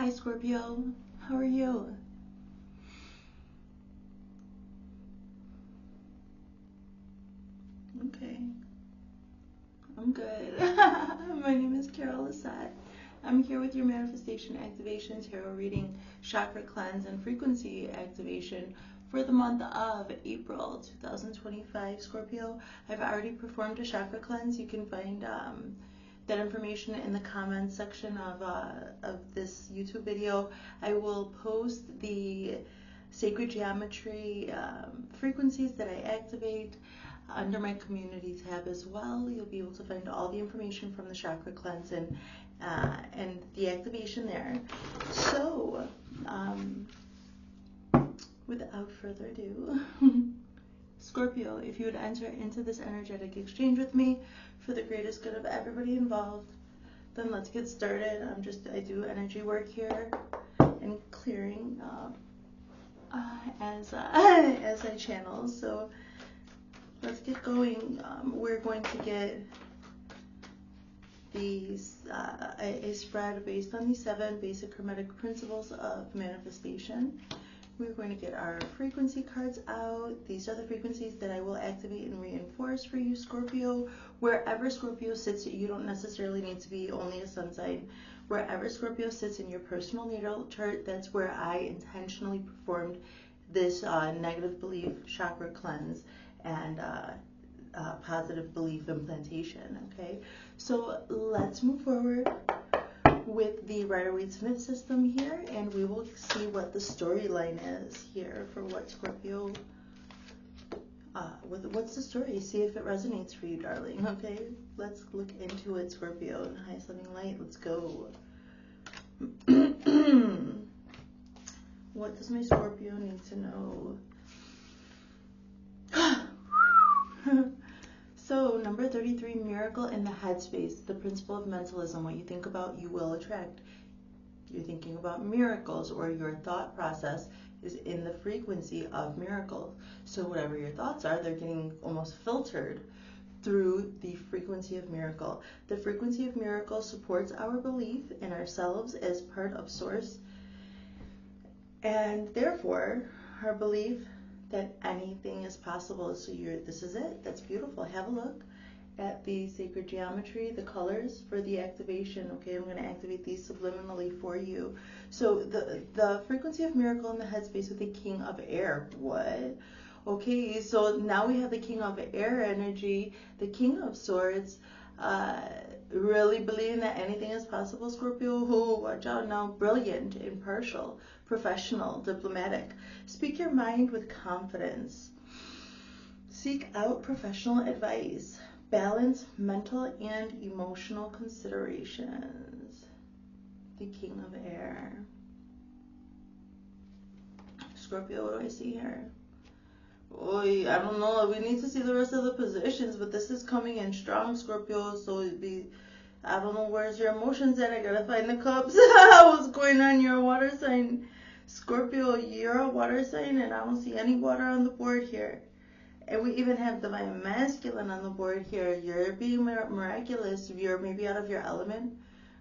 Hi Scorpio, how are you? Okay, I'm good. My name is Lissett. I'm here with your manifestation activation tarot reading, chakra cleanse, and frequency activation for the month of April 2025. Scorpio, I've already performed a chakra cleanse. You can find that information in the comments section of this YouTube video. I will post the sacred geometry frequencies that I activate under my community tab as well. You'll be able to find all the information from the chakra cleanse and the activation there. So, without further ado, Scorpio, if you would enter into this energetic exchange with me for the greatest good of everybody involved, then let's get started. I do energy work here and clearing as I channel. So let's get going. We're going to get these a spread based on the 7 basic hermetic principles of manifestation. We're going to get our frequency cards out. These are the frequencies that I will activate and reinforce for you, Scorpio. Wherever Scorpio sits, you don't necessarily need to be only a sun sign. Wherever Scorpio sits in your personal natal chart, that's where I intentionally performed this negative belief chakra cleanse and positive belief implantation. Okay, so let's move forward with the Rider-Waite-Smith system here, and we will see what the storyline is here for what Scorpio, what's the story? See if it resonates for you, darling. Okay, let's look into it, Scorpio. High Living Light, let's go. What does my Scorpio need to know? So, number 33, miracle in the headspace, the principle of mentalism. What you think about, you will attract. You're thinking about miracles, or your thought process is in the frequency of miracles. So whatever your thoughts are, they're getting almost filtered through the frequency of miracle. The frequency of miracle supports our belief in ourselves as part of Source, and therefore our belief that anything is possible. So this is it. That's beautiful. Have a look at the sacred geometry, the colors for the activation. Okay, I'm going to activate these subliminally for you. So the frequency of miracle in the headspace with the King of Air. What? Okay, so now we have the King of Air energy, the King of Swords, really believing that anything is possible, Scorpio. Oh, watch out now. Brilliant, impartial, professional, diplomatic. Speak your mind with confidence. Seek out professional advice. Balance mental and emotional considerations. The King of Air. Scorpio, what do I see here? Oy, I don't know. We need to see the rest of the positions, but this is coming in strong, Scorpio. So it'd be, I don't know, where's your emotions at? I gotta find the cups. What's going on? You're a water sign. Scorpio, you're a water sign, and I don't see any water on the board here. And we even have divine masculine on the board here. You're being miraculous. You're maybe out of your element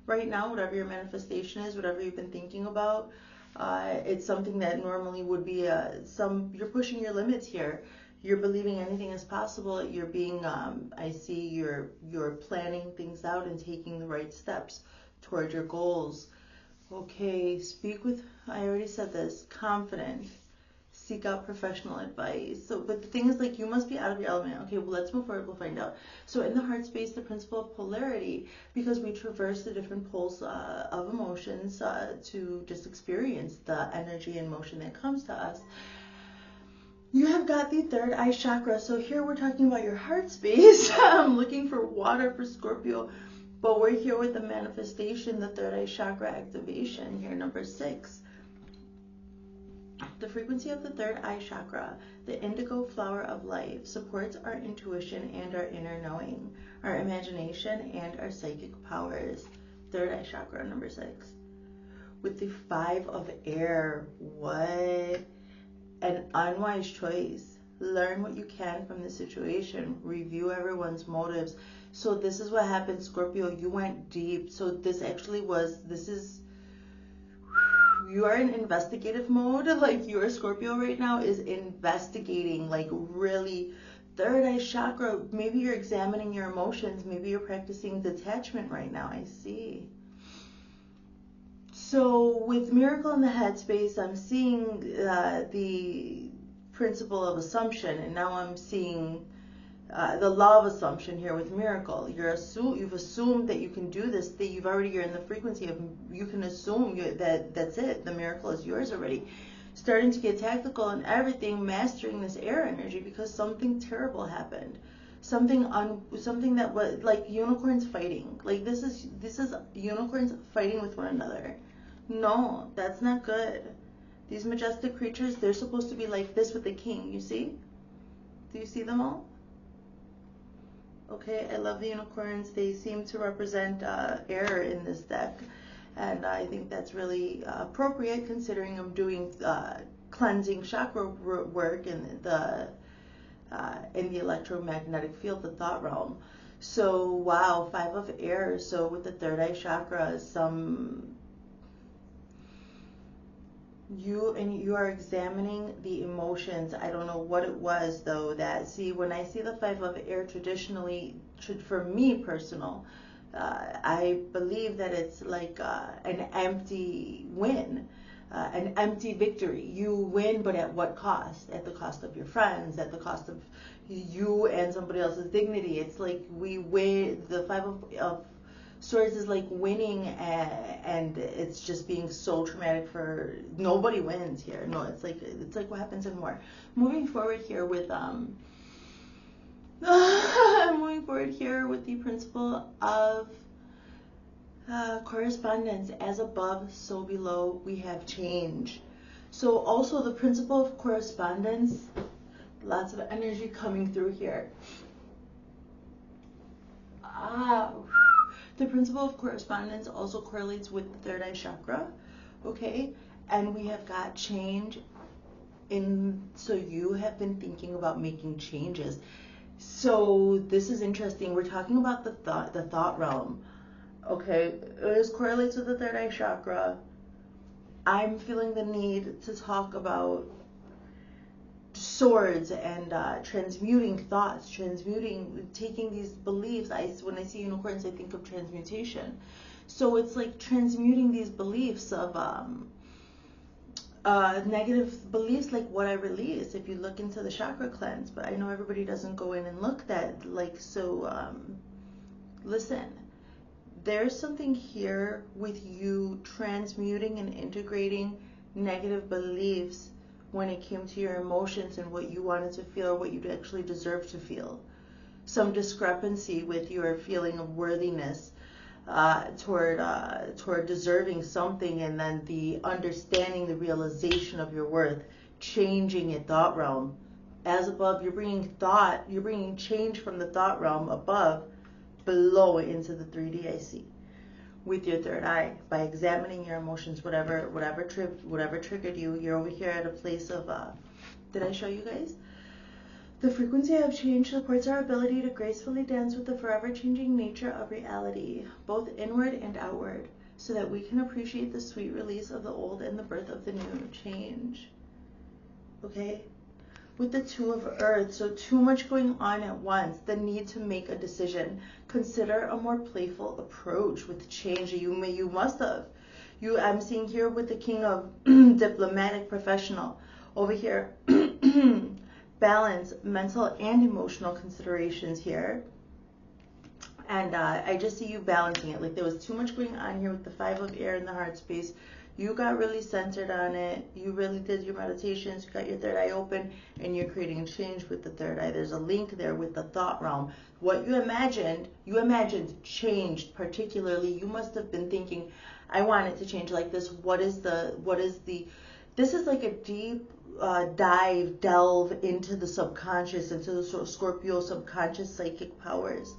right now, whatever your manifestation is, whatever you've been thinking about. It's something that normally would be you're pushing your limits here. You're believing anything is possible. You're being, I see you're planning things out and taking the right steps toward your goals. Okay, speak with, I already said this, confident. Seek out professional advice. So, but the thing is, like, you must be out of your element. Okay, well, let's move forward. We'll find out. So in the heart space, the principle of polarity, because we traverse the different poles of emotions to just experience the energy and motion that comes to us. You have got the third eye chakra. So here we're talking about your heart space. I'm looking for water for Scorpio, but we're here with the manifestation, the third eye chakra activation here, number 6. The frequency of the third eye chakra, the indigo flower of life, supports our intuition and our inner knowing, our imagination and our psychic powers. Third eye chakra, number 6. With the 5 of air, what? An unwise choice. Learn what you can from the situation. Review everyone's motives. So this is what happened, Scorpio. You went deep. So this actually was, this is you are in investigative mode. Like your Scorpio right now is investigating, like really third eye chakra. Maybe you're examining your emotions. Maybe you're practicing detachment right now. I see. So with Miracle in the Headspace, I'm seeing the principle of assumption, and now I'm seeing the law of assumption here with Miracle. You've assumed that you can do this, that you're in the frequency of, you can assume that that's it, the miracle is yours already. Starting to get tactical and everything, mastering this air energy because something terrible happened. Something that was like unicorns fighting. Like this is unicorns fighting with one another. No, that's not good. These majestic creatures, they're supposed to be like this with the king, you see? Do you see them all? Okay, I love the unicorns. They seem to represent air in this deck. And I think that's really appropriate considering I'm doing cleansing chakra work in the electromagnetic field, the thought realm. So, wow, 5 of air. So with the third eye chakra, you are examining the emotions. I don't know what it was though that, see, when I see the 5 of air traditionally, for me personal, I believe that it's like an empty win, an empty victory. You win, but at what cost? At the cost of your friends, at the cost of you and somebody else's dignity. It's like we win. The 5 of Swords is like winning, and it's just being so traumatic for nobody wins here. No, it's like what happens in war. Moving forward here with the principle of correspondence. As above, so below. We have change. So also the principle of correspondence. Lots of energy coming through here. The principle of correspondence also correlates with the third eye chakra, okay? And we have got change so you have been thinking about making changes. So this is interesting. We're talking about the thought realm, okay? It correlates with the third eye chakra. I'm feeling the need to talk about swords and transmuting thoughts, taking these beliefs. When I see unicorns, I think of transmutation. So it's like transmuting these beliefs of negative beliefs, like what I release. If you look into the chakra cleanse, but I know everybody doesn't go in and look that. Listen, there's something here with you transmuting and integrating negative beliefs when it came to your emotions and what you wanted to feel or what you actually deserve to feel. Some discrepancy with your feeling of worthiness toward deserving something, and then the understanding, the realization of your worth, changing in thought realm. As above, you're bringing change from the thought realm above, below into the 3D I see. With your third eye, by examining your emotions, whatever triggered you. You're over here at a place of, did I show you guys? The frequency of change supports our ability to gracefully dance with the forever changing nature of reality, both inward and outward, so that we can appreciate the sweet release of the old and the birth of the new. Change. Okay? With the 2 of earth, so too much going on at once, the need to make a decision. Consider a more playful approach with change. You must have. I'm seeing here with the king of diplomatic professional. Over here, balance, mental and emotional considerations here. And I just see you balancing it. Like there was too much going on here with the 5 of air in the heart space. You got really centered on it. You really did your meditations. You got your third eye open, and you're creating change with the third eye. There's a link there with the thought realm. What you imagined changed. Particularly, you must have been thinking, I want it to change like this. This is like a deep delve into the subconscious, into the Scorpio subconscious psychic powers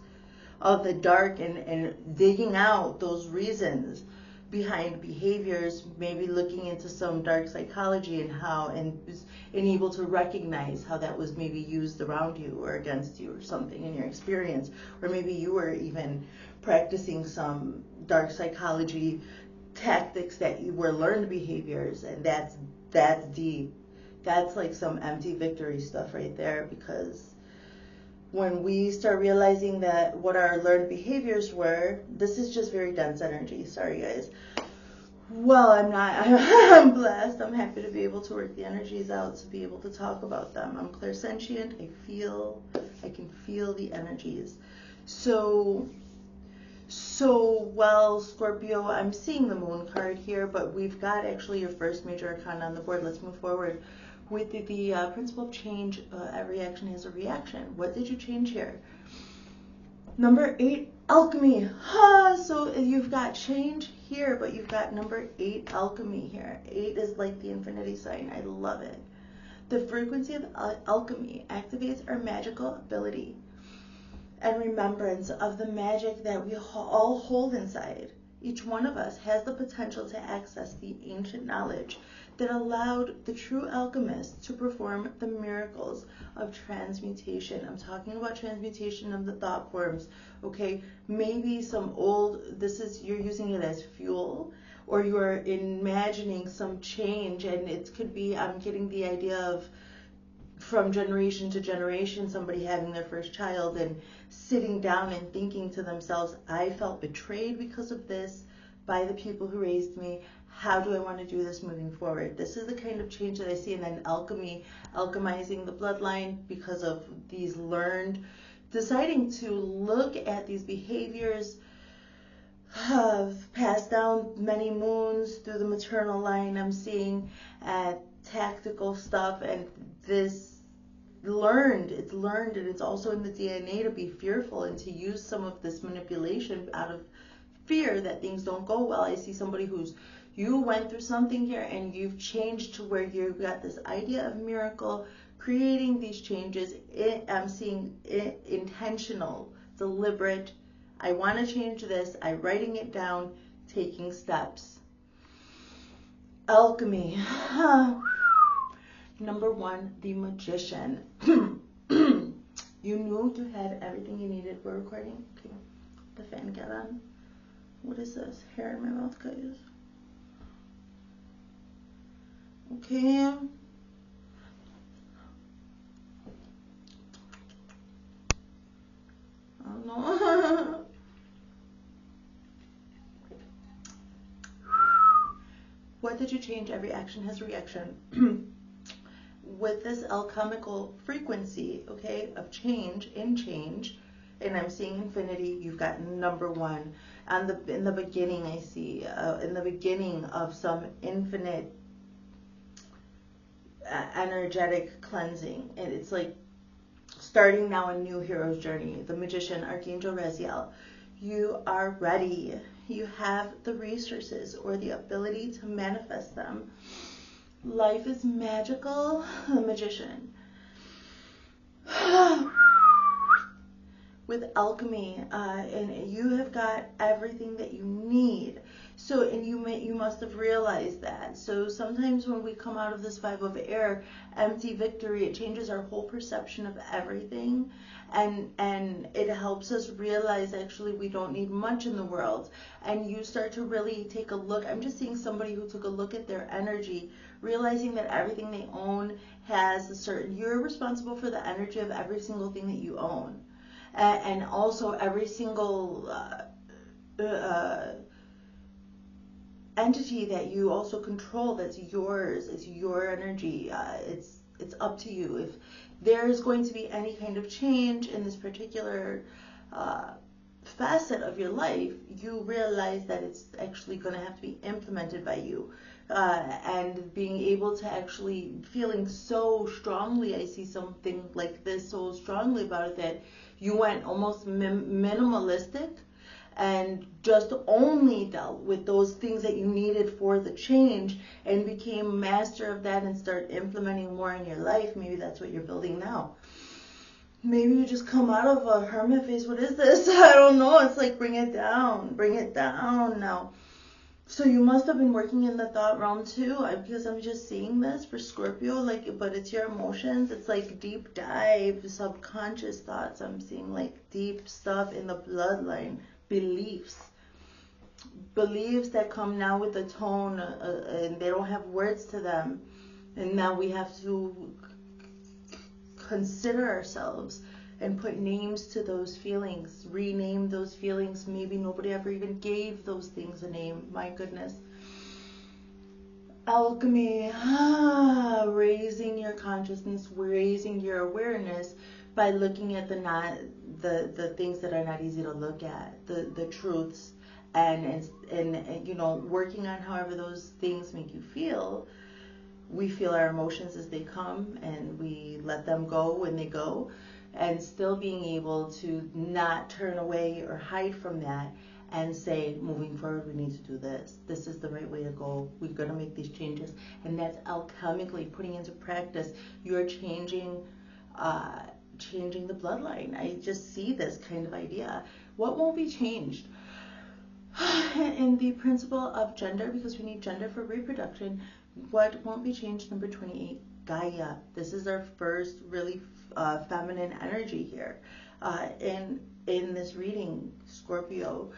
of the dark, and digging out those reasons behind behaviors, maybe looking into some dark psychology and able to recognize how that was maybe used around you or against you or something in your experience, or maybe you were even practicing some dark psychology tactics that were learned behaviors, and that's deep. That's like some empty victory stuff right there, because when we start realizing that what our learned behaviors were, this is just very dense energy. Sorry, guys. Well, I'm blessed. I'm happy to be able to work the energies out, to be able to talk about them. I'm clairsentient. I can feel the energies. So, well, Scorpio, I'm seeing the moon card here, but we've got actually your first major arcana on the board. Let's move forward with the principle of change. Every action has a reaction. What did you change here? Number 8, alchemy. So you've got change here, but you've got number 8, alchemy here. 8 is like the infinity sign. I love it. The frequency of alchemy activates our magical ability and remembrance of the magic that we all hold inside. Each one of us has the potential to access the ancient knowledge that allowed the true alchemist to perform the miracles of transmutation. I'm talking about transmutation of the thought forms, okay? Maybe some old, you're using it as fuel, or you're imagining some change, and it could be, I'm getting the idea of from generation to generation, somebody having their first child and sitting down and thinking to themselves, I felt betrayed because of this by the people who raised me. How do I want to do this moving forward? This is the kind of change that I see. And then alchemizing the bloodline because of these learned, deciding to look at these behaviors passed down many moons through the maternal line. I'm seeing tactical stuff, and this it's learned, and it's also in the DNA to be fearful and to use some of this manipulation out of fear that things don't go well. I see somebody you went through something here, and you've changed to where you've got this idea of miracle, creating these changes. I'm seeing it intentional, deliberate. I want to change this. I'm writing it down, taking steps. Alchemy. Number 1, the magician. You knew you had everything you needed for recording. Okay, the fan got on. What is this? Hair in my mouth, guys. Okay. I don't know. What did you change? Every action has a reaction. With this alchemical frequency, okay, of change, and I'm seeing infinity, you've got number 1. In the beginning, I see, in the beginning of some infinite energetic cleansing, and it's like starting now a new hero's journey. The magician, Archangel Raziel, you are ready. You have the resources or the ability to manifest them. Life is magical. The magician. With alchemy, and you have got everything that you need. So, and you must have realized that. So sometimes when we come out of this 5 of air, empty victory, it changes our whole perception of everything. And it helps us realize actually we don't need much in the world. And you start to really take a look. I'm just seeing somebody who took a look at their energy, realizing that everything they own has a certain, you're responsible for the energy of every single thing that you own. And also every single entity that you also control, that's yours, it's your energy. It's up to you. If there's going to be any kind of change in this particular facet of your life, you realize that it's actually going to have to be implemented by you. And being able to actually feeling so strongly, I see something like this so strongly about it, that you went almost minimalistic and just only dealt with those things that you needed for the change and became master of that and start implementing more in your life. Maybe that's what you're building now. Maybe you just come out of a hermit phase. What is this? I don't know. It's like bring it down now. So you must have been working in the thought realm too, because I'm just seeing this for Scorpio, but it's your emotions. It's like deep dive, subconscious thoughts. I'm seeing like deep stuff in the bloodline, beliefs. beliefs that come now with the tone, and they don't have words to them. And now we have to consider ourselves and put names to those feelings, rename those feelings. Maybe nobody ever even gave those things a name. My goodness. Alchemy, raising your consciousness, raising your awareness by looking at the things that are not easy to look at, the truths, and you know, working on however those things make you feel. We feel our emotions as they come, and we let them go when they go, and still being able to not turn away or hide from that and say, moving forward, we need to do this. This is the right way to go. We're going to make these changes. And that's alchemically putting into practice. You're changing the bloodline. I just see this kind of idea. What won't be changed? In the principle of gender, because we need gender for reproduction, what won't be changed? Number 28, Gaia. This is our first really feminine energy here in this reading, Scorpio,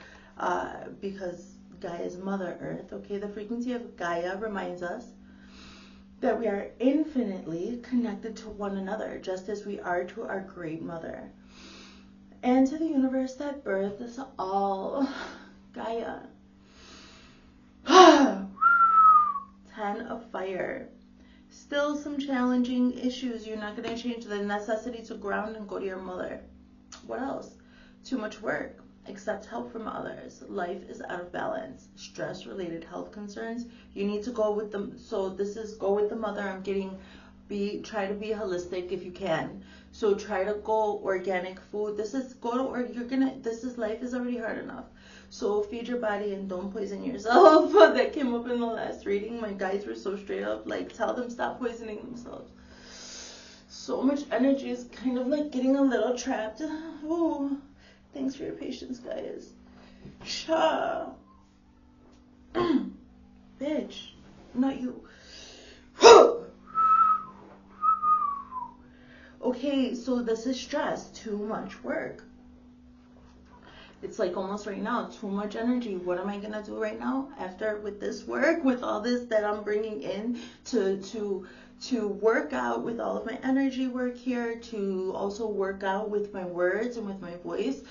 because Gaia is Mother Earth. Okay, the frequency of Gaia reminds us that we are infinitely connected to one another, just as we are to our Great Mother, and to the universe that birthed us all. Gaia. 10 of fire. Still some challenging issues. You're not going to change the necessity to ground and go to your mother. What else? Too much work. Accept help from others. Life is out of balance. Stress-related health concerns. You need to go with them. So this is go with the mother. I'm getting try to be holistic if you can. So try to go organic food. This is life is already hard enough. So feed your body and don't poison yourself. That came up in the last reading. My guides were so straight up, like, tell them stop poisoning themselves. So much energy is kind of like getting a little trapped. Oh, thanks for your patience, guys. Sha. Bitch, not you. Okay, so this is stress, too much work. It's like almost right now, too much energy. What am I going to do right now after with this work, with all this that I'm bringing in to work out with all of my energy work here, to also work out with my words and with my voice,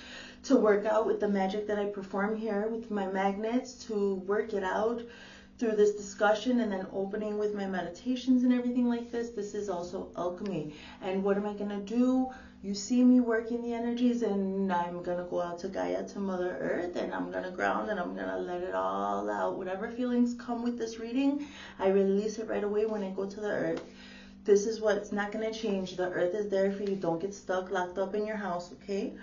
to work out with the magic that I perform here with my magnets, to work it out through this discussion and then opening with my meditations and everything like this. This is also alchemy. And what am I going to do? You see me working the energies, and I'm going to go out to Gaia, to Mother Earth, and I'm going to ground, and I'm going to let it all out. Whatever feelings come with this reading, I release it right away when I go to the Earth. This is what's not going to change. The Earth is there for you. Don't get stuck, locked up in your house, okay?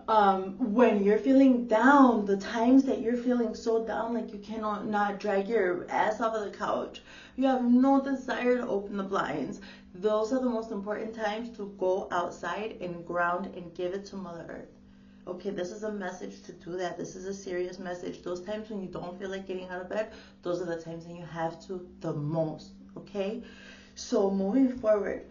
When you're feeling down, the times that you're feeling so down, like you cannot not drag your ass off of the couch, you have no desire to open the blinds, those are the most important times to go outside and ground and give it to Mother Earth. Okay, this is a message to do that. This is a serious message. Those times when you don't feel like getting out of bed, those are the times when you have to the most. Okay, so moving forward,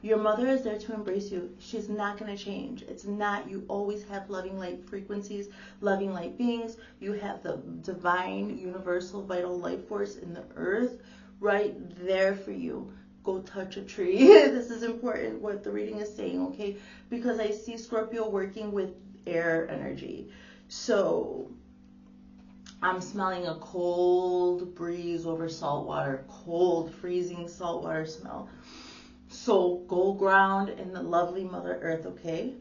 your mother is there to embrace you. She's not going to change. It's not, you always have loving light frequencies, loving light beings. You have the divine, universal, vital life force in the earth right there for you. Go touch a tree. This is important what the reading is saying, okay? Because I see Scorpio working with air energy. So I'm smelling a cold breeze over salt water, cold, freezing salt water smell. So go ground in the lovely Mother Earth, okay?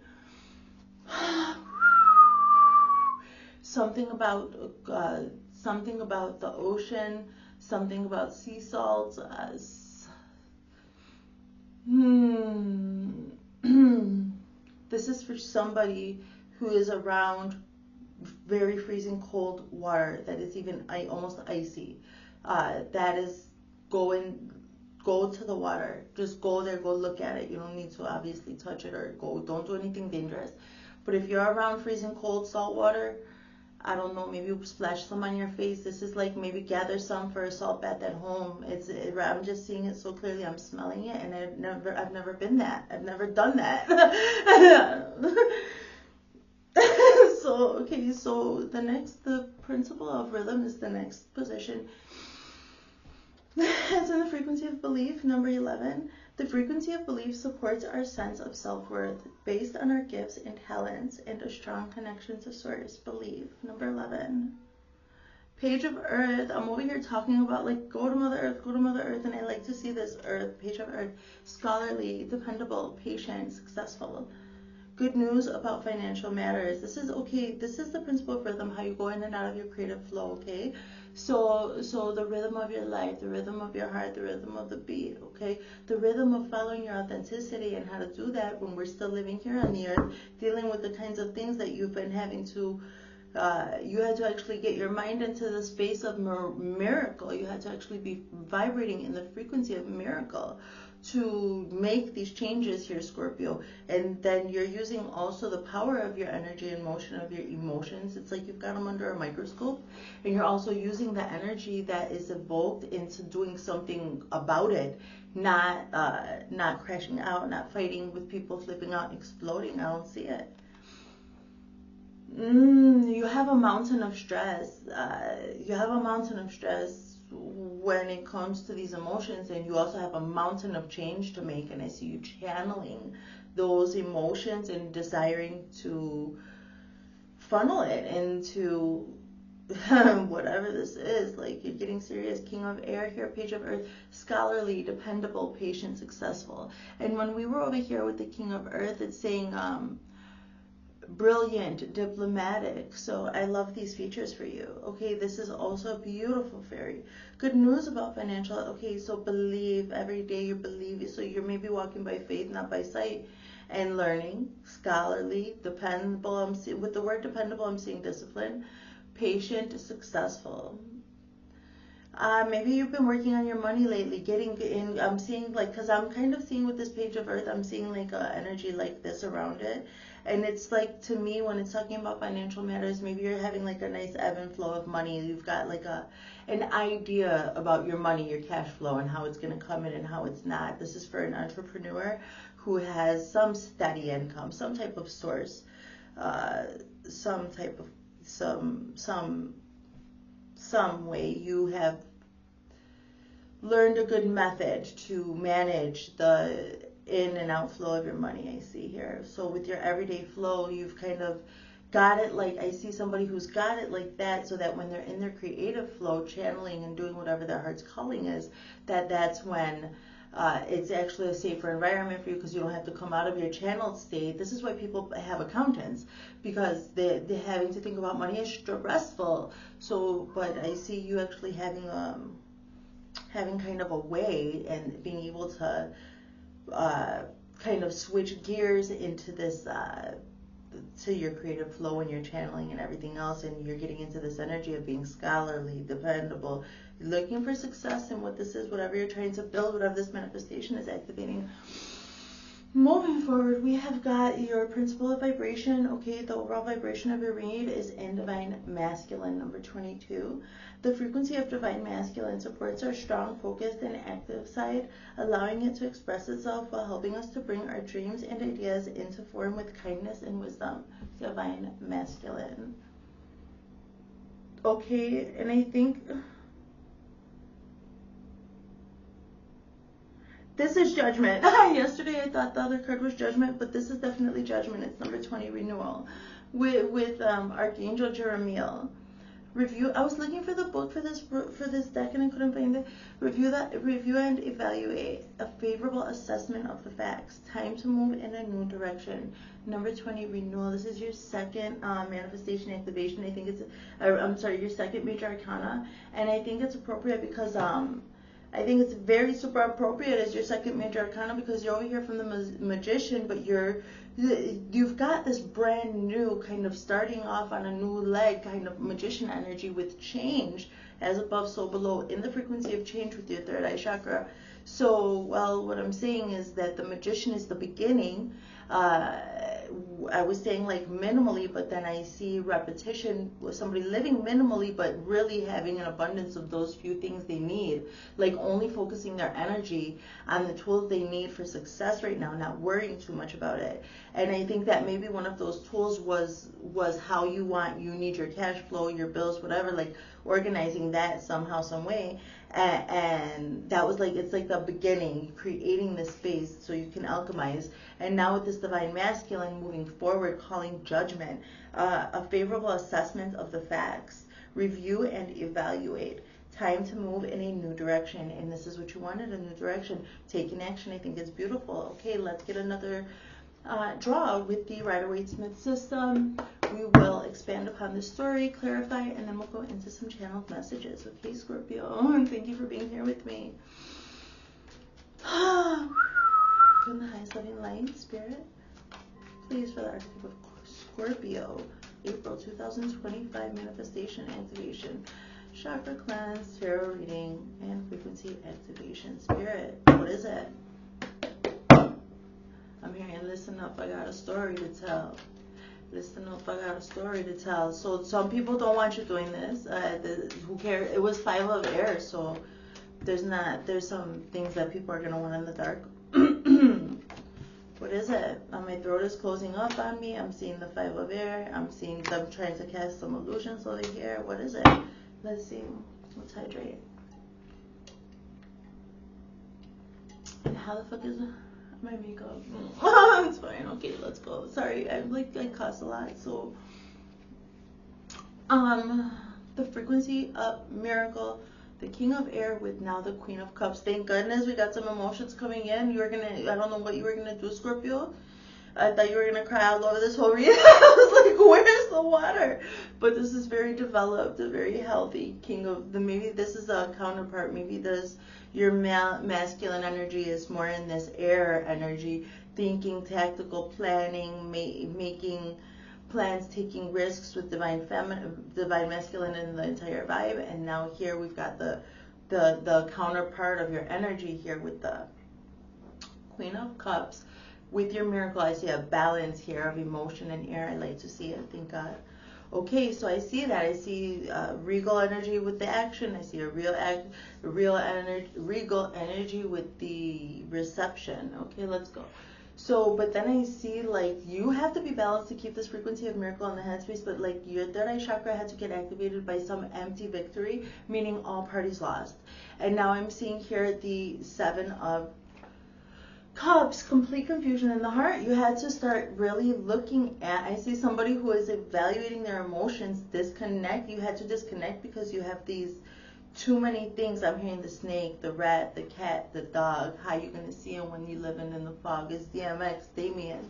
Something about the ocean, something about sea salt. This is for somebody who is around very freezing cold water that is even almost icy. That is go to the water. Just go there, go look at it. You don't need to obviously touch it or don't do anything dangerous. But if you're around freezing cold salt water, I don't know, maybe splash some on your face. This is like maybe gather some for a salt bath at home. I'm just seeing it so clearly. I'm smelling it, and I've never been that. I've never done that. So the principle of rhythm is the next position. It's in the frequency of belief, number 11. The frequency of belief supports our sense of self-worth based on our gifts and talents and a strong connection to source. Belief, number 11. Page of Earth. I'm over here talking about like go to Mother Earth, and I like to see this Earth, Page of Earth, scholarly, dependable, patient, successful. Good news about financial matters. This is the principle of rhythm, how you go in and out of your creative flow, okay? So the rhythm of your life, the rhythm of your heart, the rhythm of the beat, okay? The rhythm of following your authenticity, and how to do that when we're still living here on the earth, dealing with the kinds of things that you've been having to, you had to actually get your mind into the space of miracle. You had to actually be vibrating in the frequency of miracle to make these changes here, Scorpio. And then you're using also the power of your energy and motion of your emotions. It's like you've got them under a microscope, and you're also using the energy that is evoked into doing something about it, not crashing out, not fighting with people, flipping out, exploding. I don't see it. You have a mountain of stress. When it comes to these emotions, and you also have a mountain of change to make, and I see you channeling those emotions and desiring to funnel it into whatever this is. Like, you're getting serious. King of Air here, Page of Earth, scholarly, dependable, patient, successful. And when we were over here with the King of Earth, it's saying brilliant, diplomatic. So I love these features for you. Okay, this is also a beautiful fairy. Good news about financial. Okay, so believe every day. You believe, so you're maybe walking by faith, not by sight. And learning, scholarly, dependable. With the word dependable, I'm seeing discipline, patient, successful. Maybe you've been working on your money lately, getting in. I'm seeing, like, because I'm kind of seeing with this Page of Earth, I'm seeing like a energy like this around it. And it's like, to me, when it's talking about financial matters, maybe you're having like a nice ebb and flow of money. You've got like an idea about your money, your cash flow, and how it's going to come in and how it's not. This is for an entrepreneur who has some steady income, some type of source, some way you have learned a good method to manage the in and outflow of your money, I see here. So with your everyday flow, you've kind of got it, like, I see somebody who's got it like that, so that when they're in their creative flow, channeling and doing whatever their heart's calling is, that's when it's actually a safer environment for you, because you don't have to come out of your channeled state. This is why people have accountants, because they're having to think about money is stressful. So, but I see you actually having kind of a way and being able to kind of switch gears into this to your creative flow and your channeling and everything else, and you're getting into this energy of being scholarly, dependable, looking for success in what this is, whatever you're trying to build, whatever this manifestation is activating. Moving forward, we have got your principle of vibration. Okay, the overall vibration of your read is in Divine Masculine, number 22. The frequency of Divine Masculine supports our strong, focused, and active side, allowing it to express itself while helping us to bring our dreams and ideas into form with kindness and wisdom. Divine Masculine. Okay, and I think this is Judgment. Yesterday I thought the other card was Judgment, but this is definitely Judgment. It's number 20, Renewal, with Archangel Jeremiel. Review. I was looking for the book for this deck and I couldn't find it. Review and evaluate. A favorable assessment of the facts. Time to move in a new direction. Number 20, Renewal. This is your second manifestation activation. I think it's your second major arcana, and I think it's appropriate because I think it's very super appropriate as your second major arcana, because you're over here from the Magician, but you've got this brand new kind of starting off on a new leg kind of Magician energy with change, as above so below, in the frequency of change with your third eye chakra. So, well, what I'm saying is that the Magician is the beginning, I was saying like minimally, but then I see repetition with somebody living minimally, but really having an abundance of those few things they need, like only focusing their energy on the tools they need for success right now, not worrying too much about it. And I think that maybe one of those tools was how you need your cash flow, your bills, whatever, like organizing that somehow, some way. And that was like, it's like the beginning, creating this space so you can alchemize. And now with this divine masculine moving forward, calling judgment, a favorable assessment of the facts, review and evaluate, time to move in a new direction. And this is what you wanted, a new direction, taking action. I think it's beautiful. Okay, let's get another draw with the Rider-Waite-Smith system. We will expand upon the story, clarify, and then we'll go into some channeled messages. Okay, Scorpio, and thank you for being here with me. From the highest loving light, Spirit, please, for the archetype of Scorpio, April 2025 manifestation activation, chakra cleanse, tarot reading, and frequency activation. Spirit, what is it? I'm hearing, listen up, I got a story to tell. Listen up, I got a story to tell. So some people don't want you doing this. Who cares? It was 5 of air, so there's some things that people are going to want in the dark. What is it? My throat is closing up on me. I'm seeing the 5 of air. I'm seeing them trying to cast some illusions over here. What is it? Let's see. Let's hydrate. And how the fuck is my makeup? It's fine. Okay, let's go. Sorry, I cuss a lot. So, the frequency of miracle, the King of Air with now the Queen of Cups. Thank goodness we got some emotions coming in. I don't know what you were gonna do, Scorpio. I thought you were gonna cry all over this whole reading. I was like, where's the water? But this is very developed, a very healthy King of maybe this is a counterpart. Maybe your masculine energy is more in this air energy, thinking, tactical planning, making plans, taking risks with divine masculine and the entire vibe. And now here we've got the counterpart of your energy here with the Queen of Cups. With your miracle, I see a balance here of emotion and air. I like to see it. Thank God. Okay, so I see that. I see regal energy with the action. I see a regal energy with the reception. Okay, let's go. So, but then I see like you have to be balanced to keep this frequency of miracle in the headspace, but like your third eye chakra had to get activated by some empty victory, meaning all parties lost. And now I'm seeing here the 7 of Cups, complete confusion in the heart. You had to start really looking at, I see somebody who is evaluating their emotions, disconnect. You had to disconnect because you have these too many things. I'm hearing the snake, the rat, the cat, the dog. How you going to see them when you living in the fog? Is DMX, Damien.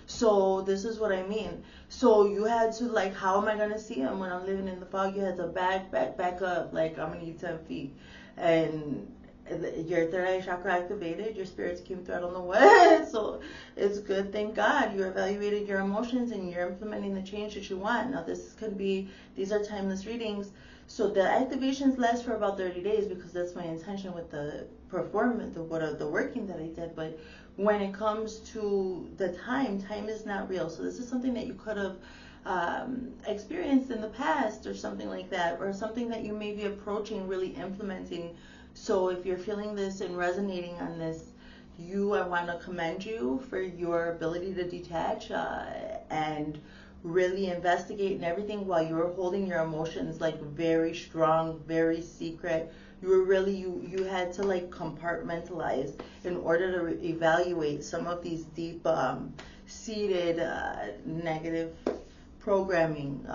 So this is what I mean. So you had to like, how am I going to see them when I'm living in the fog? You had to back up. Like, I'm going to need 10 feet. And your third eye chakra activated, your spirits came through, I don't know what, so it's good, thank God. You evaluated your emotions and you're implementing the change that you want. Now these are timeless readings, so the activations last for about 30 days because that's my intention with the performance, the working that I did. But when it comes to the time is not real, so this is something that you could have experienced in the past or something like that, or something that you may be approaching, really implementing. So if you're feeling this and resonating on this, I want to commend you for your ability to detach and really investigate and everything while you were holding your emotions like very strong, very secret. You were really, you had to like compartmentalize in order to evaluate some of these deep seated negative programming.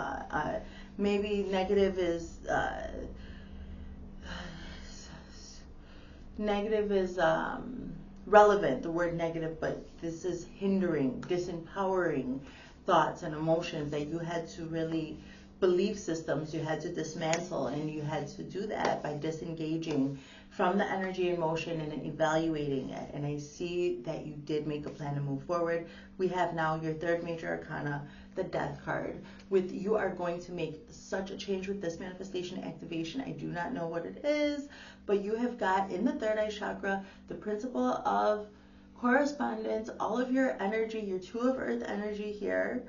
Maybe negative is relevant, the word negative, but this is hindering, disempowering thoughts and emotions that you had to really, belief systems you had to dismantle, and you had to do that by disengaging from the energy and motion and evaluating it. And I see that you did make a plan to move forward. We have now your third major arcana, the Death card. With you are going to make such a change with this manifestation activation. I do not know what it is, but you have got in the third eye chakra the principle of correspondence, all of your energy, your two of earth energy here.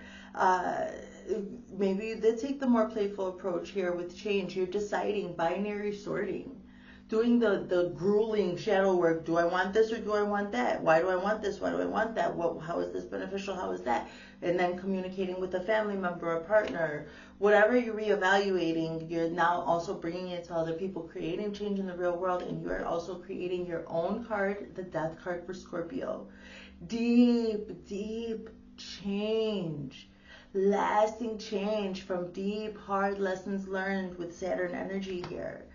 Maybe you did take the more playful approach here with change. You're deciding, binary sorting, doing the grueling shadow work. Do I want this or do I want that? Why do I want this? Why do I want that? How is this beneficial? How is that? And then communicating with a family member or partner. Whatever you're reevaluating, you're now also bringing it to other people, creating change in the real world, and you are also creating your own card, the Death card for Scorpio. Deep, deep change. Lasting change from deep, hard lessons learned with Saturn energy here.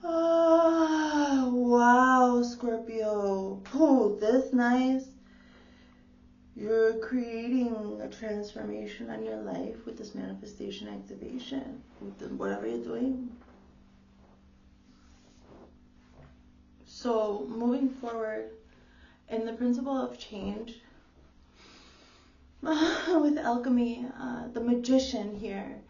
Oh, wow, Scorpio. Oh, this nice. You're creating a transformation on your life with this manifestation activation, with whatever you're doing. So, moving forward, in the principle of change, with alchemy, the magician here,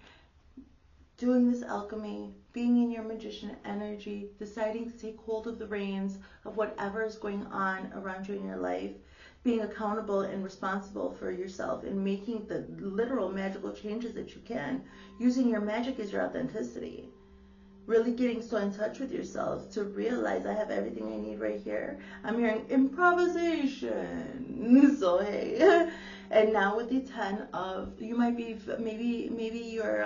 doing this alchemy, being in your magician energy, deciding to take hold of the reins of whatever is going on around you in your life, being accountable and responsible for yourself and making the literal magical changes that you can, using your magic as your authenticity. Really getting so in touch with yourself to realize I have everything I need right here. I'm hearing improvisation. So hey. And now with the 10 of, you might be, maybe you're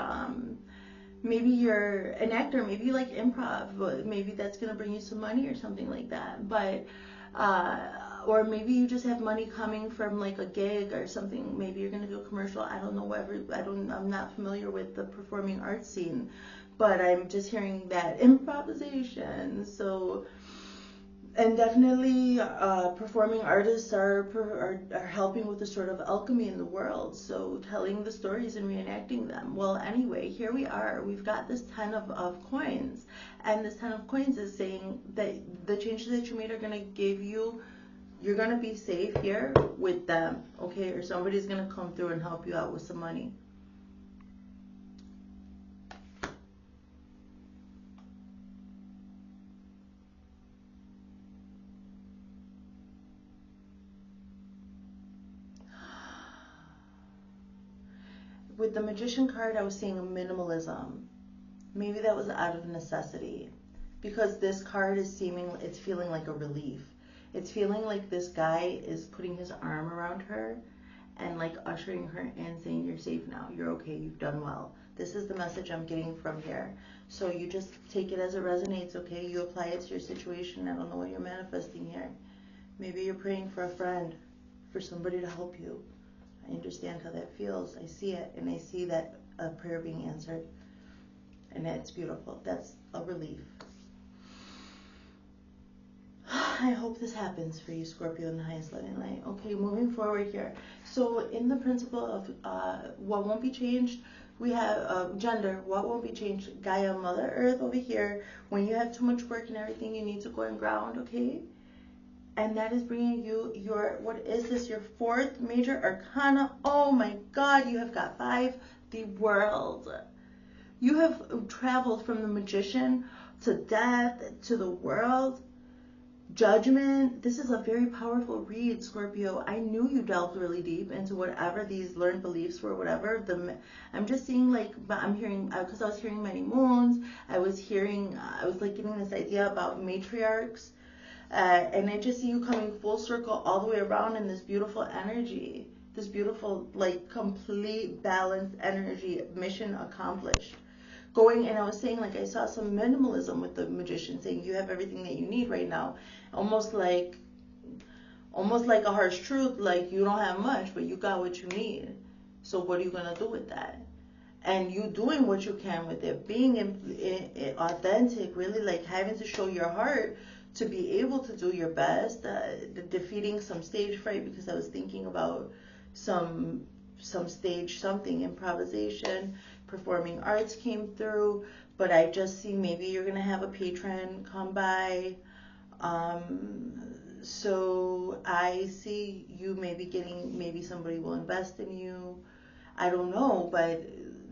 an actor, maybe you like improv, but maybe that's going to bring you some money or something like that. But, or maybe you just have money coming from like a gig or something. Maybe you're going to do a commercial. I don't know, I'm not familiar with the performing arts scene, but I'm just hearing that improvisation. So, and definitely performing artists are helping with the sort of alchemy in the world, so telling the stories and reenacting them. Well, anyway, here we are. We've got this 10 of coins, and this 10 of coins is saying that the changes that you made are going to give you, you're going to be safe here with them, okay? Or somebody's going to come through and help you out with some money. With the Magician card, I was seeing a minimalism. Maybe that was out of necessity, because this card is it's feeling like a relief. It's feeling like this guy is putting his arm around her and like ushering her in, saying, you're safe now, you're okay, you've done well. This is the message I'm getting from here. So you just take it as it resonates, okay? You apply it to your situation. I don't know what you're manifesting here. Maybe you're praying for a friend, for somebody to help you. I understand how that feels. I see it, and I see that a prayer being answered, and it's beautiful. That's a relief. I hope this happens for you, Scorpio, in the highest loving light. Okay, moving forward here. So in the principle of what won't be changed, we have gender. What won't be changed? Gaia, Mother Earth over here. When you have too much work and everything, you need to go and ground, okay? And that is bringing you your, what is this, your fourth major arcana. Oh my God, you have got 5, the World. You have traveled from the Magician to death, to the World, Judgment. This is a very powerful read, Scorpio. I knew you delved really deep into whatever these learned beliefs were, whatever. I'm just seeing, like, I'm hearing, because I was hearing many moons. I was like getting this idea about matriarchs. And I just see you coming full circle all the way around in this beautiful energy, this beautiful, like, complete balanced energy, mission accomplished. Going, and I was saying, like, I saw some minimalism with the Magician, saying you have everything that you need right now, almost like a harsh truth, like you don't have much, but you got what you need. So what are you gonna do with that? And you doing what you can with it, being authentic, really, like having to show your heart to be able to do your best, defeating some stage fright, because I was thinking about some stage something, improvisation, performing arts came through, but I just see maybe you're going to have a patron come by. So I see you maybe somebody will invest in you. I don't know, but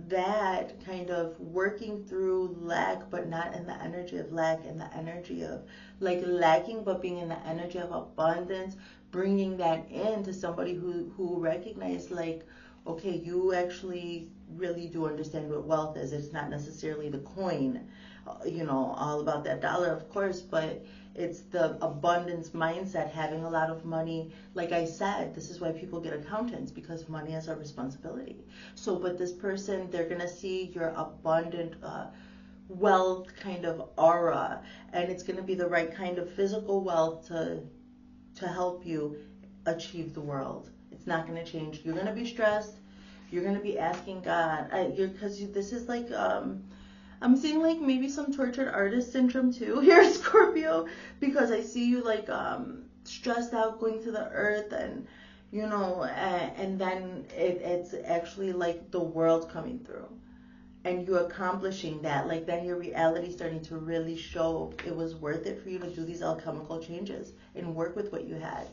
that kind of working through lack, but not in the energy of lack, in the energy of like lacking, but being in the energy of abundance, bringing that in to somebody who recognize like, okay, you actually really do understand what wealth is. It's not necessarily the coin, all about that dollar, of course, but it's the abundance mindset, having a lot of money. Like I said, this is why people get accountants, because money is our responsibility. So, but this person, they're going to see your abundant wealth kind of aura, and it's going to be the right kind of physical wealth to help you achieve the world. It's not going to change. You're going to be stressed. You're going to be asking God, because this is like, I'm seeing like maybe some tortured artist syndrome too here, Scorpio, because I see you like stressed out going to the earth, and and then it's actually like the world coming through and you accomplishing that. Like then your reality starting to really show it was worth it for you to do these alchemical changes and work with what you had.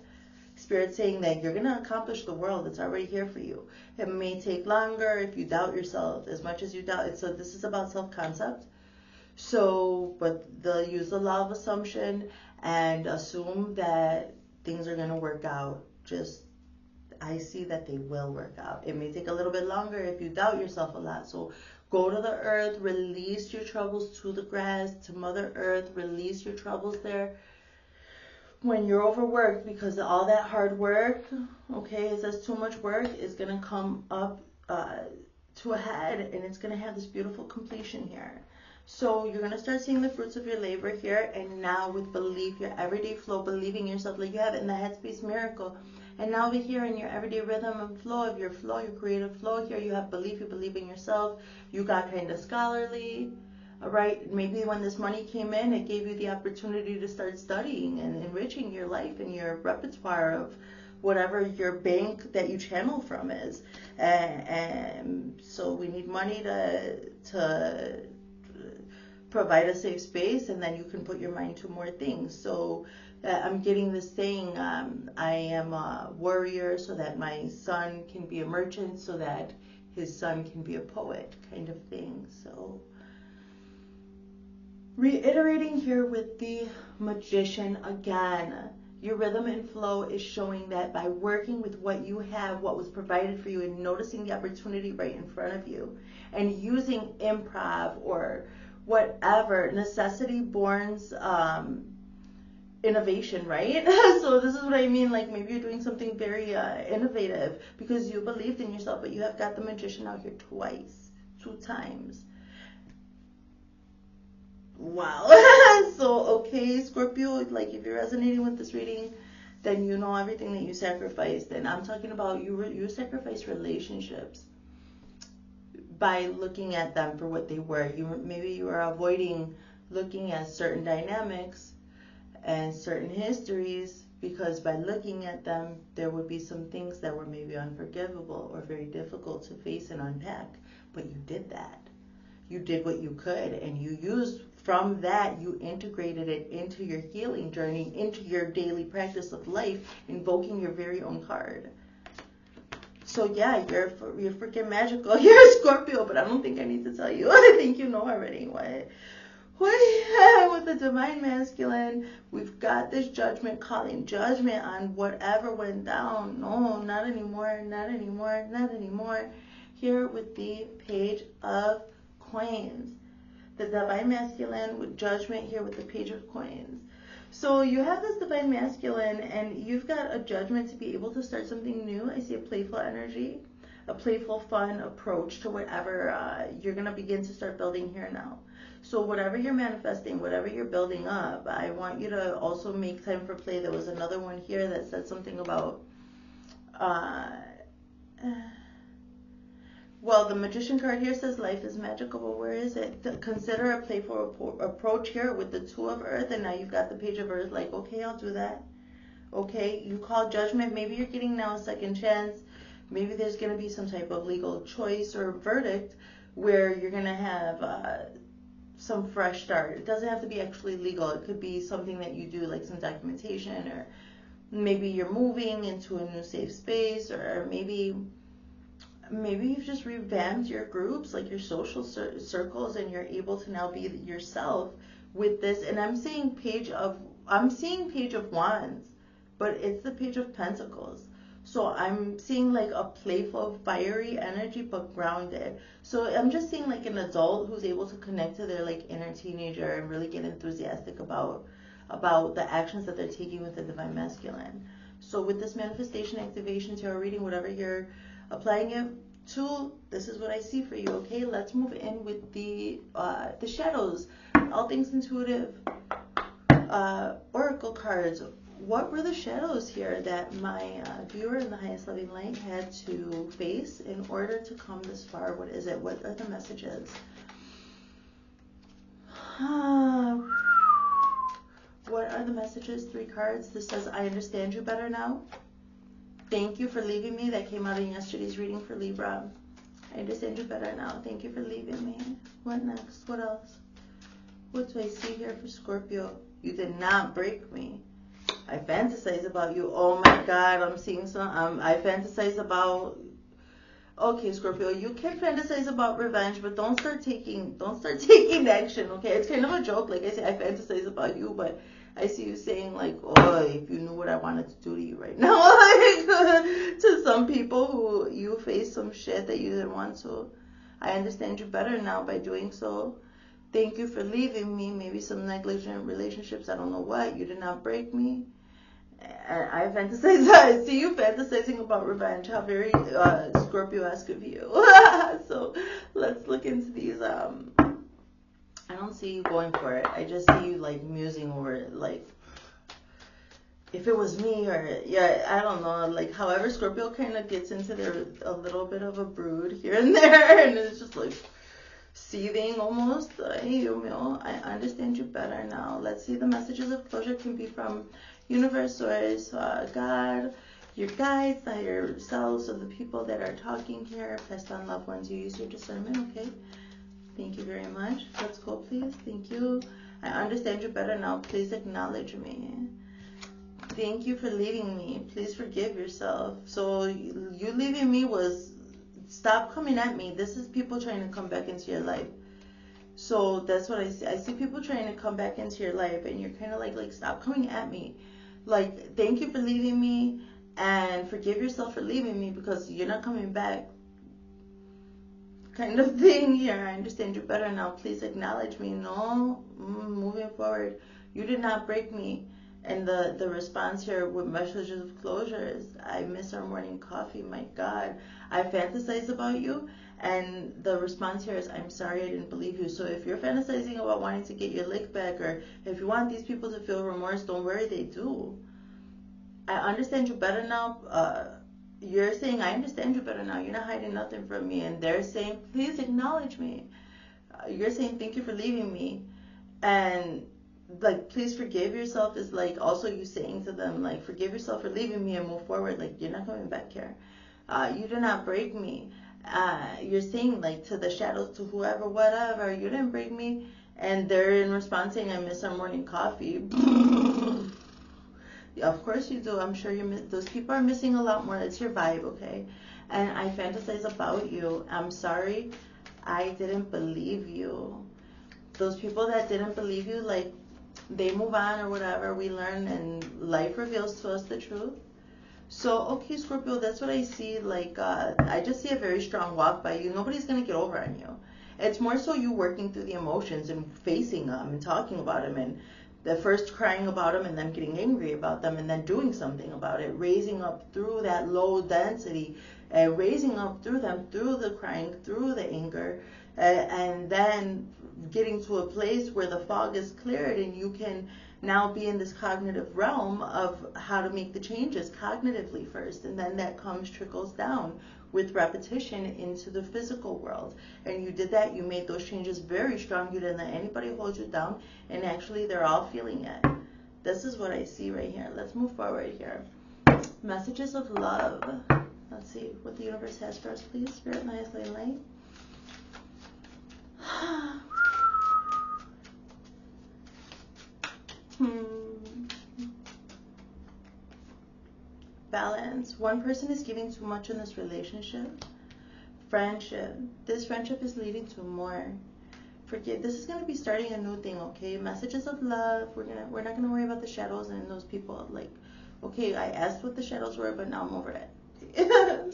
Spirit saying that you're going to accomplish the world. It's already here for you. It may take longer if you doubt yourself as much as you doubt it. So this is about self-concept. So, but they'll use the law of assumption and assume that things are going to work out. I see that they will work out. It may take a little bit longer if you doubt yourself a lot. So go to the earth, release your troubles to the grass, to Mother Earth, release your troubles there. When you're overworked, because all that hard work, okay, it says too much work is going to come up to a head, and it's going to have this beautiful completion here. So you're going to start seeing the fruits of your labor here, and now with belief, your everyday flow, believing yourself, like you have it in the Headspace Miracle. And now over here in your everyday rhythm and flow of your flow, your creative flow here, you have belief, you believe in yourself, you got kind of scholarly. All right, maybe when this money came in, it gave you the opportunity to start studying and enriching your life and your repertoire of whatever your bank that you channel from is. And so we need money to provide a safe space, and then you can put your mind to more things. So I'm getting this saying, I am a warrior so that my son can be a merchant, so that his son can be a poet, kind of thing. So reiterating here with the Magician again, your rhythm and flow is showing that by working with what you have, what was provided for you, and noticing the opportunity right in front of you, and using improv or whatever, necessity borns innovation, right? So this is what I mean, like maybe you're doing something very innovative because you believed in yourself, but you have got the Magician out here two times. Wow. So, okay, Scorpio, like if you're resonating with this reading, then you know everything that you sacrificed. And I'm talking about you sacrificed relationships by looking at them for what they were. Maybe you were avoiding looking at certain dynamics and certain histories, because by looking at them, there would be some things that were maybe unforgivable or very difficult to face and unpack. But you did that. You did what you could, and you used from that, you integrated it into your healing journey, into your daily practice of life, invoking your very own card. So yeah, you're freaking magical. You're a Scorpio, but I don't think I need to tell you. I think you know already. What with the Divine Masculine, we've got this judgment, calling judgment on whatever went down. No, not anymore, not anymore, not anymore. Here with the Page of Coins. The Divine Masculine with judgment here with the Page of Coins. So you have this Divine Masculine, and you've got a judgment to be able to start something new. I see a playful energy, a playful, fun approach to whatever you're going to begin to start building here now. So whatever you're manifesting, whatever you're building up, I want you to also make time for play. There was another one here that said something about, well, the Magician card here says life is magical, but where is it? Consider a playful approach here with the Two of Earth, and now you've got the Page of Earth, like, okay, I'll do that. Okay, you call judgment. Maybe you're getting now a second chance. Maybe there's going to be some type of legal choice or verdict where you're going to have some fresh start. It doesn't have to be actually legal. It could be something that you do, like some documentation, or maybe you're moving into a new safe space, or maybe maybe you've just revamped your groups, like your social circles, and you're able to now be yourself with this. And I'm seeing Page of Wands, but it's the Page of Pentacles. So I'm seeing like a playful, fiery energy, but grounded. So I'm just seeing like an adult who's able to connect to their like inner teenager and really get enthusiastic about the actions that they're taking with the Divine Masculine. So with this manifestation, activation, tarot reading, whatever you're applying it to, this is what I see for you. Okay, let's move in with the shadows. All things intuitive, oracle cards. What were the shadows here that my viewer in the highest loving light had to face in order to come this far? What is it? What are the messages? What are the messages? 3 cards. This says, I understand you better now. Thank you for leaving me. That came out in yesterday's reading for Libra. I understand you better now. Thank you for leaving me. What next? What else? What do I see here for Scorpio? You did not break me. I fantasize about you. Oh my God, I'm seeing some. I fantasize about. Okay, Scorpio, you can fantasize about revenge, but don't start taking action. Okay, it's kind of a joke. Like I say, I fantasize about you, but I see you saying like, oh, if you knew what I wanted to do to you right now, like, to some people who you face some shit that you didn't want to. I understand you better now by doing so. Thank you for leaving me. Maybe some negligent relationships. I don't know what. You did not break me. I fantasize. I see you fantasizing about revenge. How very Scorpio-esque of you. So let's look into these. I don't see you going for it. I just see you like musing over it. Like, if it was me, or yeah, I don't know. Like, however, Scorpio kind of gets into their a little bit of a brood here and there, and it's just like seething almost. I understand you better now. Let's see. The messages of closure can be from universe, source, God, your guides, yourselves, or the people that are talking here, passed on loved ones. You use your discernment, okay? Thank you very much. Let's go, please. Thank you. I understand you better now. Please acknowledge me. Thank you for leaving me. Please forgive yourself. So you leaving me was, stop coming at me. This is people trying to come back into your life. So that's what I see. I see people trying to come back into your life, and you're kind of like, stop coming at me. Like, thank you for leaving me, and forgive yourself for leaving me because you're not coming back. Kind of thing here. I understand you better now. Please acknowledge me. No, moving forward. You did not break me. And the response here with messages of closure is, I miss our morning coffee. My God. I fantasize about you. And the response here is, I'm sorry I didn't believe you. So if you're fantasizing about wanting to get your lick back, or if you want these people to feel remorse, don't worry, they do. I understand you better now. You're saying, I understand you better now. You're not hiding nothing from me. And they're saying, please acknowledge me. You're saying, thank you for leaving me. And like, please forgive yourself is like also you saying to them, like, forgive yourself for leaving me and move forward. Like, you're not coming back here. You did not break me. You're saying, like, to the shadows, to whoever, whatever, you didn't break me. And they're in response saying, I miss our morning coffee. Of course you do. I'm sure those people are missing a lot more. That's your vibe, okay? And I fantasize about you. I'm sorry I didn't believe you. Those people that didn't believe you, like, they move on or whatever. We learn, and life reveals to us the truth. So, okay, Scorpio, that's what I see. Like, I just see a very strong walk by you. Nobody's going to get over on you. It's more so you working through the emotions and facing them and talking about them, and the first crying about them and then getting angry about them and then doing something about it, raising up through that low density, raising up through them, through the crying, through the anger, and then getting to a place where the fog is cleared and you can now be in this cognitive realm of how to make the changes cognitively first, and then that trickles down with repetition into the physical world. And you did that. You made those changes very strong. You didn't let anybody hold you down, and actually they're all feeling it. This is what I see right here. Let's move forward here. Messages of love. Let's see what the universe has for us, please. Spirit, highest light. Balance. One person is giving too much in this relationship. Friendship. This friendship is leading to more. Forget, this is going to be starting a new thing, okay? Messages of love. We're not gonna worry about the shadows and those people. Like, okay, I asked what the shadows were, but now I'm over that.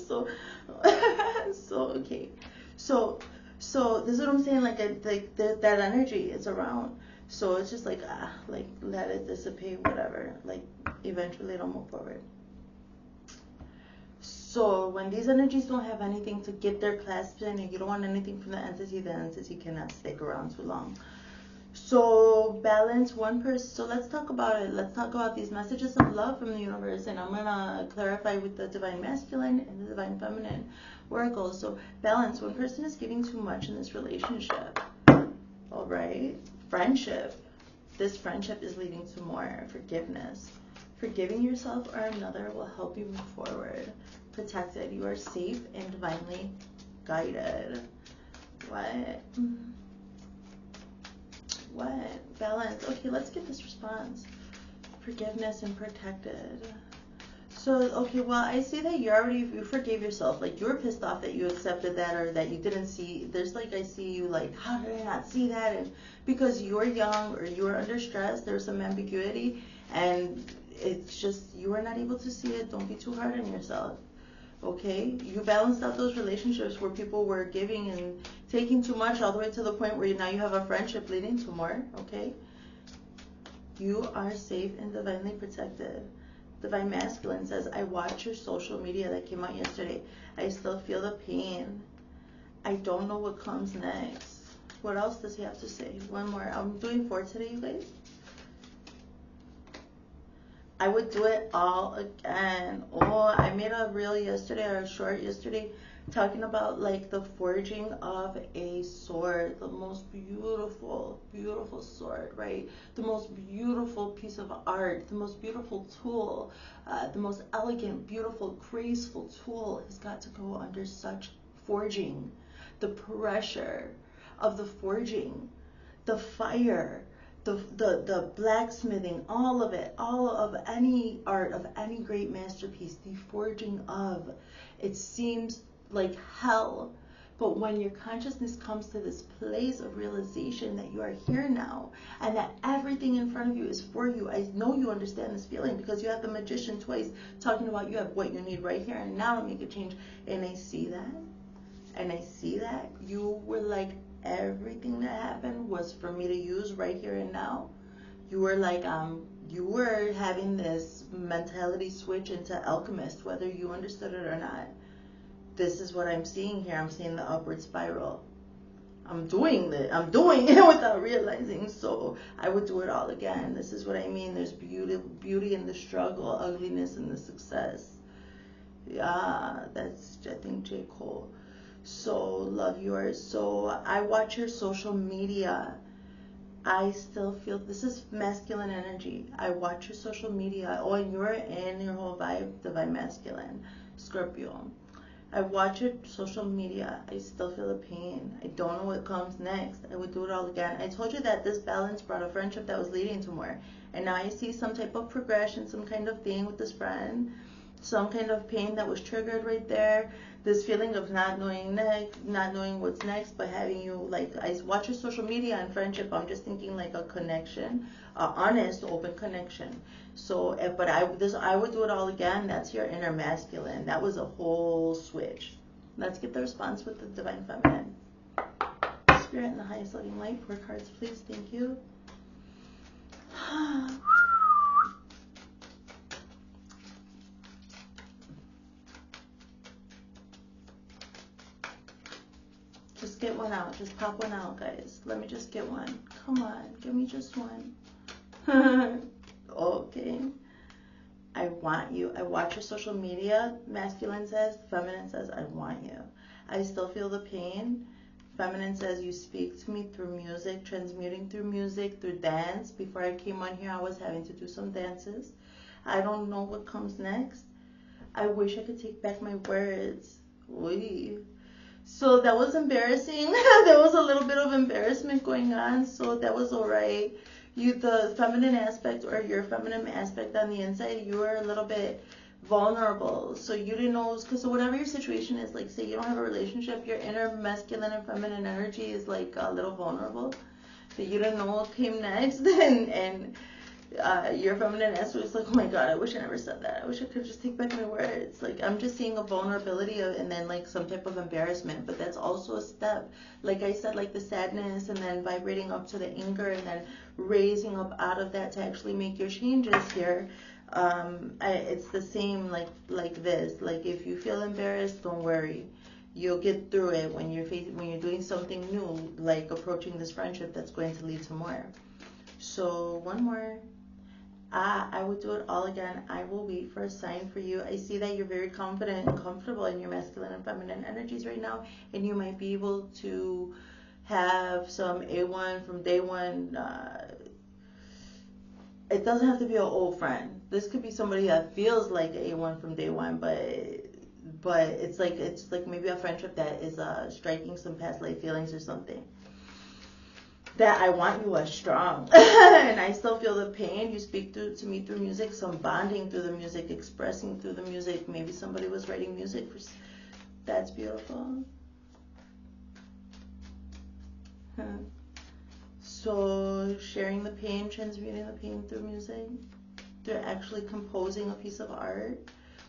so okay. So this is what I'm saying. Like that energy is around. So it's just like let it dissipate, whatever. Like eventually it'll move forward. So when these energies don't have anything to get their clasp in, and you don't want anything from the entity cannot stick around too long. So balance one person. So let's talk about it. Let's talk about these messages of love from the universe, and I'm gonna clarify with the divine masculine and the divine feminine oracle. So balance. One person is giving too much in this relationship. All right. Friendship. This friendship is leading to more. Forgiveness. Forgiving yourself or another will help you move forward. Protected. You are safe and divinely guided. What? Balance. Okay, let's get this response. Forgiveness and protected. So, okay, well, I see that you forgave yourself. Like, you were pissed off that you accepted that or that you didn't see. There's like, I see you like, how did I not see that? And because you were young or you were under stress, there's some ambiguity. And it's just, you were not able to see it. Don't be too hard on yourself. Okay, you balanced out those relationships where people were giving and taking too much all the way to the point where now you have a friendship leading to more. Okay, you are safe and divinely protected. Divine masculine says, I watch your social media that came out yesterday. I still feel the pain. I don't know what comes next. What else does he have to say? One more. I'm doing 4 today, you guys. I would do it all again. Oh, I made a reel yesterday, or a short yesterday, talking about like the forging of a sword, the most beautiful, beautiful sword, right? The most beautiful piece of art, the most beautiful tool, the most elegant, beautiful, graceful tool has got to go under such forging. The pressure of the forging, the fire, the blacksmithing, all of it, all of any art, of any great masterpiece, the forging of, it seems like hell. But when your consciousness comes to this place of realization that you are here now and that everything in front of you is for you, I know you understand this feeling because you have the magician twice talking about you have what you need right here and now to make a change. And I see that. And I see that. You were like, everything that happened was for me to use right here and now. You were like, you were having this mentality switch into alchemist, whether you understood it or not. This is what I'm seeing here. I'm seeing the upward spiral. I'm doing it without realizing. So I would do it all again. This is what I mean. There's beauty in the struggle, ugliness in the success. Yeah, that's, I think, J. Cole. So love yours. So I watch your social media. I still feel, this is masculine energy. I watch your social media. Oh, and you're in your whole vibe, divine masculine, Scorpio. I watch your social media. I still feel the pain. I don't know what comes next. I would do it all again. I told you that this balance brought a friendship that was leading to more. And now I see some type of progression, some kind of thing with this friend, some kind of pain that was triggered right there. This feeling of not knowing what's next, but having you, like, I watch your social media and friendship. I'm just thinking like a connection, honest, open connection. So, but I would do it all again. That's your inner masculine. That was a whole switch. Let's get the response with the divine feminine. Spirit in the highest loving light. 4 cards, please. Thank you. Just get one out. Just pop one out, guys. Let me just get one. Come on. Give me just one. Okay. I want you. I watch your social media. Masculine says. Feminine says, I want you. I still feel the pain. Feminine says, you speak to me through music, transmuting through music, through dance. Before I came on here, I was having to do some dances. I don't know what comes next. I wish I could take back my words. Oy. So that was embarrassing. There was a little bit of embarrassment going on, so that was all right. The feminine aspect, or your feminine aspect on the inside, you were a little bit vulnerable. So you didn't know, because so whatever your situation is, like say you don't have a relationship, your inner masculine and feminine energy is like a little vulnerable. So you didn't know what came next, and your feminine answer was like, oh my god, I wish I never said that. I wish I could just take back my words. Like I'm just seeing a vulnerability and then like some type of embarrassment, but that's also a step. Like I said, like the sadness and then vibrating up to the anger and then raising up out of that to actually make your changes here. It's the same like this. Like if you feel embarrassed, don't worry. You'll get through it when you're doing something new, like approaching this friendship that's going to lead to more. So one more. I would do it all again. I will wait for a sign for you. I see that you're very confident and comfortable in your masculine and feminine energies right now, and you might be able to have some A1 from day one. It doesn't have to be an old friend. This could be somebody that feels like an A1 from day one, but it's like maybe a friendship that is striking some past life feelings or something. That I want you as strong. And I still feel the pain. You speak to me through music, some bonding through the music, expressing through the music. Maybe somebody was writing music. That's beautiful. So sharing the pain, transmuting the pain through music. They're actually composing a piece of art.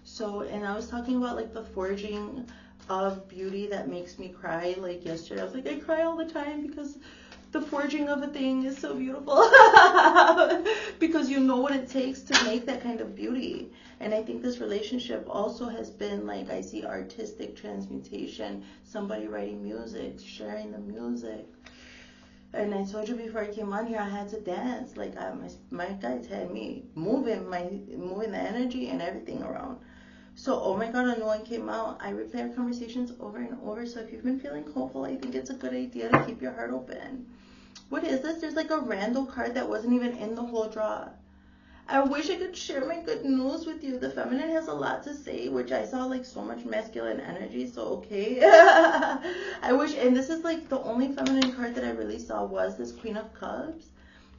So, and I was talking about like the forging of beauty that makes me cry. Like yesterday, I was like, I cry all the time because the forging of a thing is so beautiful. Because you know what it takes to make that kind of beauty. And I think this relationship also has been like, I see artistic transmutation, somebody writing music, sharing the music. And I told you before I came on here, I had to dance. Like my guides had me moving the energy and everything around. So, oh my god, a new one came out. I replay our conversations over and over. So if you've been feeling hopeful, I think it's a good idea to keep your heart open. What is this? There's like a random card that wasn't even in the whole draw. I wish I could share my good news with you. The feminine has a lot to say, which I saw like so much masculine energy, so okay. I wish, and this is like the only feminine card that I really saw was this Queen of Cups.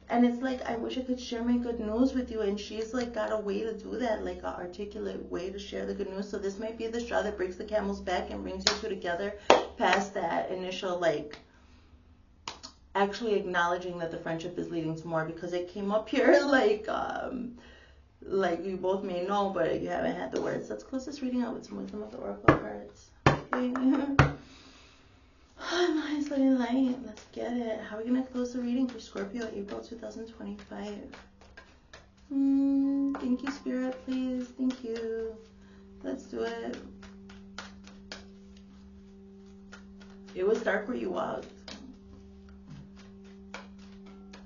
And it's like, I wish I could share my good news with you, and she's like got a way to do that, like an articulate way to share the good news. So this might be the straw that breaks the camel's back and brings you two together past that initial like actually acknowledging that the friendship is leading to more, because it came up here like you both may know, but you haven't had the words. Let's close this reading out with some wisdom of the oracle cards. Okay. Nice letting light. Let's get it. How are we gonna close the reading for Scorpio, April 2025? Thank you, Spirit, please. Thank you. Let's do it. It was dark where you walked.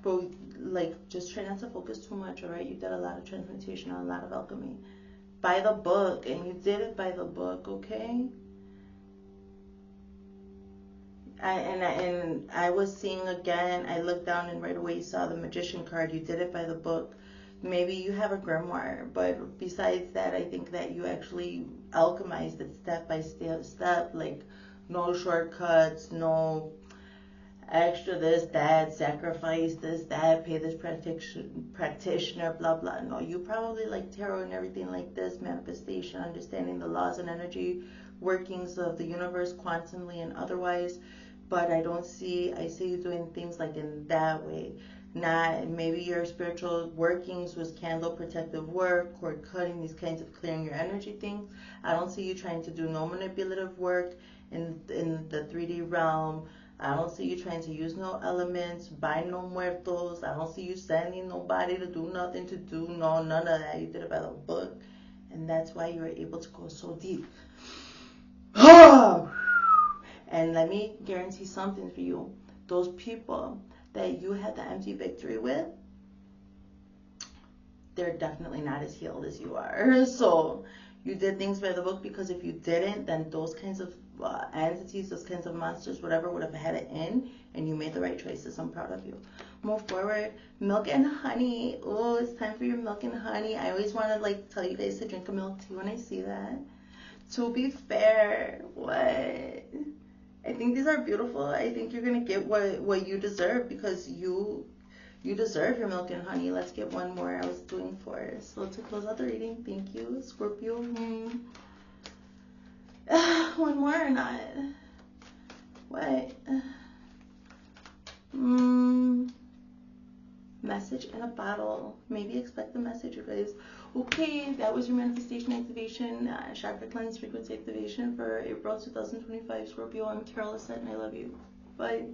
But like, just try not to focus too much, alright? You did a lot of transmutation, a lot of alchemy. By the book, and you did it by the book, okay? I was seeing again, I looked down and right away you saw the Magician card. You did it by the book. Maybe you have a grimoire, but besides that, I think that you actually alchemized it step by step, like no shortcuts, no extra this, that, sacrifice this, that, pay this practitioner, blah, blah. No, you probably like tarot and everything like this, manifestation, understanding the laws and energy workings of the universe, quantumly and otherwise. But I see you doing things like in that way. Not, maybe your spiritual workings was candle protective work, cord cutting, these kinds of clearing your energy things. I don't see you trying to do no manipulative work in the 3D realm. I don't see you trying to use no elements, buy no muertos. I don't see you sending nobody to do nothing to do. No, none of that. You did it by the book. And that's why you were able to go so deep. And let me guarantee something for you. Those people that you had the empty victory with, they're definitely not as healed as you are. So you did things by the book, because if you didn't, then those kinds of entities, those kinds of monsters, whatever, would have had it in, and you made the right choices. I'm proud of you. Move forward. Milk and honey. Oh, it's time for your milk and honey. I always want to like tell you guys to drink a milk tea when I see that. To be fair, what? I think these are beautiful. I think you're gonna get what you deserve, because you You deserve your milk and honey. Let's get one more. I was doing 4. So to close out the reading, thank you, Scorpio. One more or not? What? Message in a bottle. Maybe expect the message, you guys. Okay, that was your manifestation activation, chakra cleanse frequency activation for April 2025, Scorpio. I'm Lissett, and I love you. Bye.